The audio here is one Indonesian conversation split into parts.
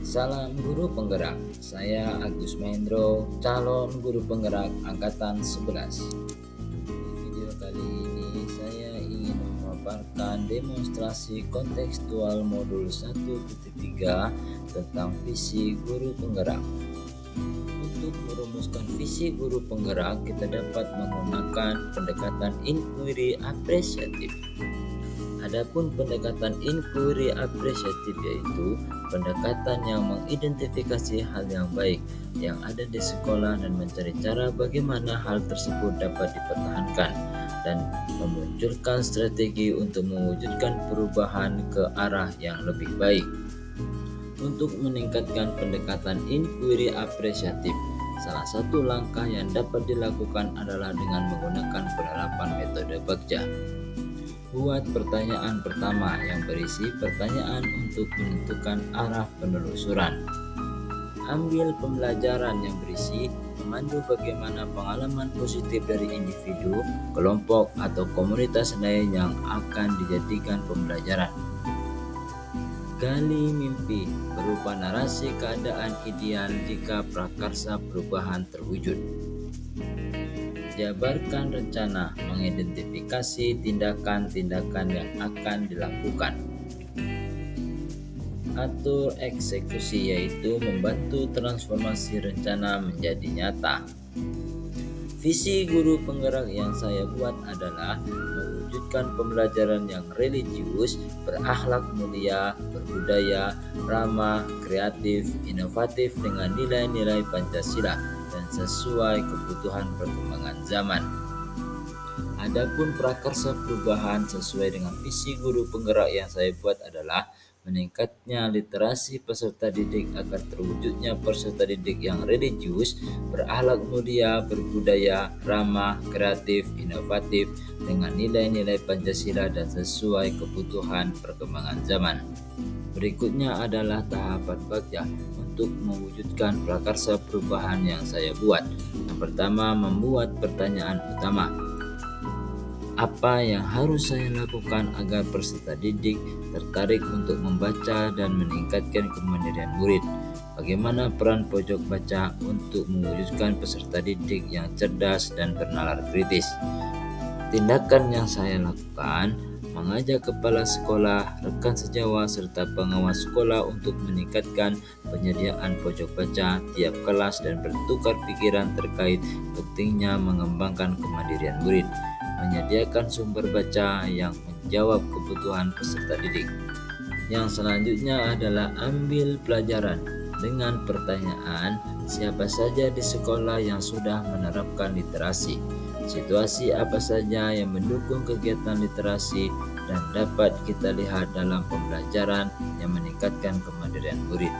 Salam guru penggerak, saya Agus Mahendro, calon guru penggerak angkatan 11. Di video kali ini saya ingin memaparkan demonstrasi kontekstual modul 1.3 tentang visi guru penggerak. Untuk merumuskan visi guru penggerak, kita dapat menggunakan pendekatan inquiry apresiatif. Adapun pendekatan inquiry apresiatif yaitu pendekatan yang mengidentifikasi hal yang baik yang ada di sekolah dan mencari cara bagaimana hal tersebut dapat dipertahankan dan memunculkan strategi untuk mewujudkan perubahan ke arah yang lebih baik. Untuk meningkatkan pendekatan inquiry apresiatif, salah satu langkah yang dapat dilakukan adalah dengan menggunakan penerapan metode Bagja. Buat pertanyaan pertama yang berisi pertanyaan untuk menentukan arah penelusuran. Ambil pembelajaran yang berisi memandu bagaimana pengalaman positif dari individu, kelompok, atau komunitas lain yang akan dijadikan pembelajaran. Gali mimpi berupa narasi keadaan ideal jika prakarsa perubahan terwujud. Jabarkan rencana, mengidentifikasi tindakan-tindakan yang akan dilakukan. Atur eksekusi, yaitu membantu transformasi rencana menjadi nyata. Visi guru penggerak yang saya buat adalah mewujudkan pembelajaran yang religius, berakhlak mulia, berbudaya, ramah, kreatif, inovatif dengan nilai-nilai Pancasila dan sesuai kebutuhan perkembangan zaman. Adapun prakarsa perubahan sesuai dengan visi guru penggerak yang saya buat adalah meningkatnya literasi peserta didik agar terwujudnya peserta didik yang religius, berakhlak mulia, berbudaya, ramah, kreatif, inovatif dengan nilai-nilai Pancasila dan sesuai kebutuhan perkembangan zaman. Berikutnya adalah tahapan Bagja untuk mewujudkan prakarsa perubahan yang saya buat. Yang pertama, membuat pertanyaan utama. Apa yang harus saya lakukan agar peserta didik tertarik untuk membaca dan meningkatkan kemandirian murid? Bagaimana peran pojok baca untuk mewujudkan peserta didik yang cerdas dan bernalar kritis? Tindakan yang saya lakukan, mengajak kepala sekolah, rekan sejawat, serta pengawas sekolah untuk meningkatkan penyediaan pojok baca tiap kelas dan bertukar pikiran terkait pentingnya mengembangkan kemandirian murid, menyediakan sumber baca yang menjawab kebutuhan peserta didik. Yang selanjutnya adalah ambil pelajaran dengan pertanyaan siapa saja di sekolah yang sudah menerapkan literasi, situasi apa saja yang mendukung kegiatan literasi, dan dapat kita lihat dalam pembelajaran yang meningkatkan kemandirian murid.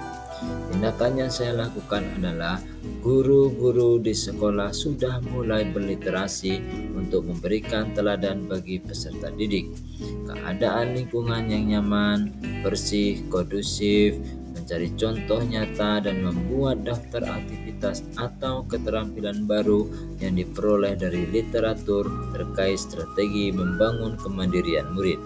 Tindakan yang saya lakukan adalah guru-guru di sekolah sudah mulai berliterasi untuk memberikan teladan bagi peserta didik. Keadaan lingkungan yang nyaman, bersih, kondusif, mencari contoh nyata dan membuat daftar aktivitas atau keterampilan baru yang diperoleh dari literatur terkait strategi membangun kemandirian murid.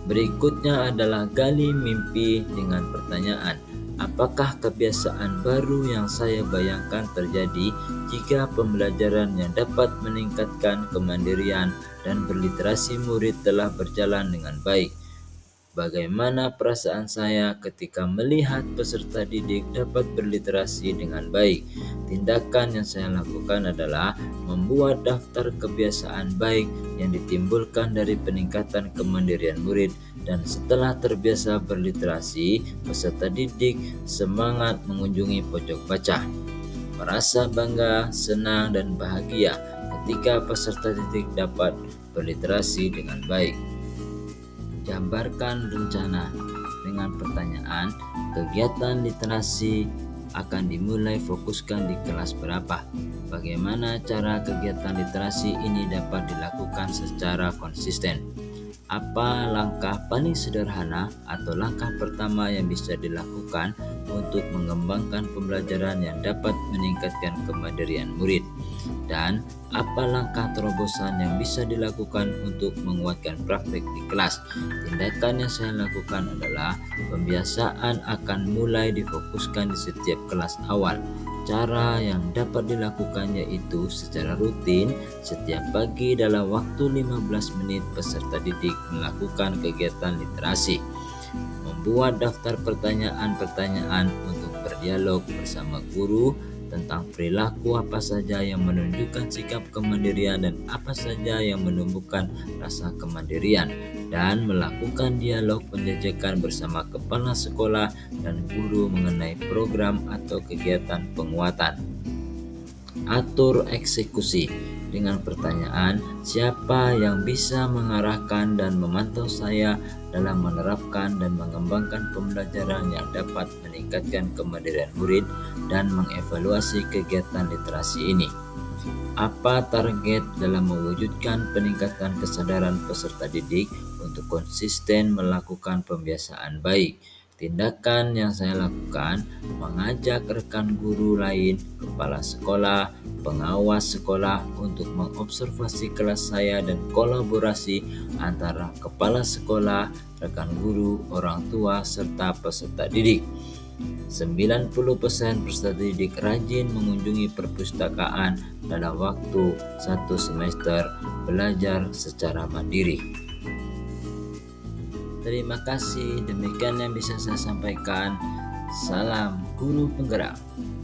Berikutnya adalah gali mimpi dengan pertanyaan, apakah kebiasaan baru yang saya bayangkan terjadi jika pembelajaran yang dapat meningkatkan kemandirian dan berliterasi murid telah berjalan dengan baik? Bagaimana perasaan saya ketika melihat peserta didik dapat berliterasi dengan baik? Tindakan yang saya lakukan adalah membuat daftar kebiasaan baik yang ditimbulkan dari peningkatan kemandirian murid, dan setelah terbiasa berliterasi, peserta didik semangat mengunjungi pojok baca, merasa bangga, senang, dan bahagia ketika peserta didik dapat berliterasi dengan baik. Gambarkan rencana dengan pertanyaan, kegiatan literasi akan dimulai fokuskan di kelas berapa? Bagaimana cara kegiatan literasi ini dapat dilakukan secara konsisten? Apa langkah paling sederhana atau langkah pertama yang bisa dilakukan untuk mengembangkan pembelajaran yang dapat meningkatkan kemandirian murid? Dan apa langkah terobosan yang bisa dilakukan untuk menguatkan praktik di kelas? Tindakan yang saya lakukan adalah pembiasaan akan mulai difokuskan di setiap kelas awal. Cara yang dapat dilakukan yaitu secara rutin setiap pagi dalam waktu 15 menit peserta didik melakukan kegiatan literasi. Membuat daftar pertanyaan-pertanyaan untuk berdialog bersama guru tentang perilaku apa saja yang menunjukkan sikap kemandirian dan apa saja yang menumbuhkan rasa kemandirian, dan melakukan dialog penjajakan bersama kepala sekolah dan guru mengenai program atau kegiatan penguatan. Atur eksekusi dengan pertanyaan, siapa yang bisa mengarahkan dan memantau saya dalam menerapkan dan mengembangkan pembelajaran yang dapat meningkatkan kemandirian murid dan mengevaluasi kegiatan literasi ini. Apa target dalam mewujudkan peningkatan kesadaran peserta didik untuk konsisten melakukan pembiasaan baik? Tindakan yang saya lakukan mengajak rekan guru lain, kepala sekolah, pengawas sekolah untuk mengobservasi kelas saya dan kolaborasi antara kepala sekolah, rekan guru, orang tua, serta peserta didik. 90% peserta didik rajin mengunjungi perpustakaan dalam waktu 1 semester belajar secara mandiri. Terima kasih, demikian yang bisa saya sampaikan. Salam guru penggerak.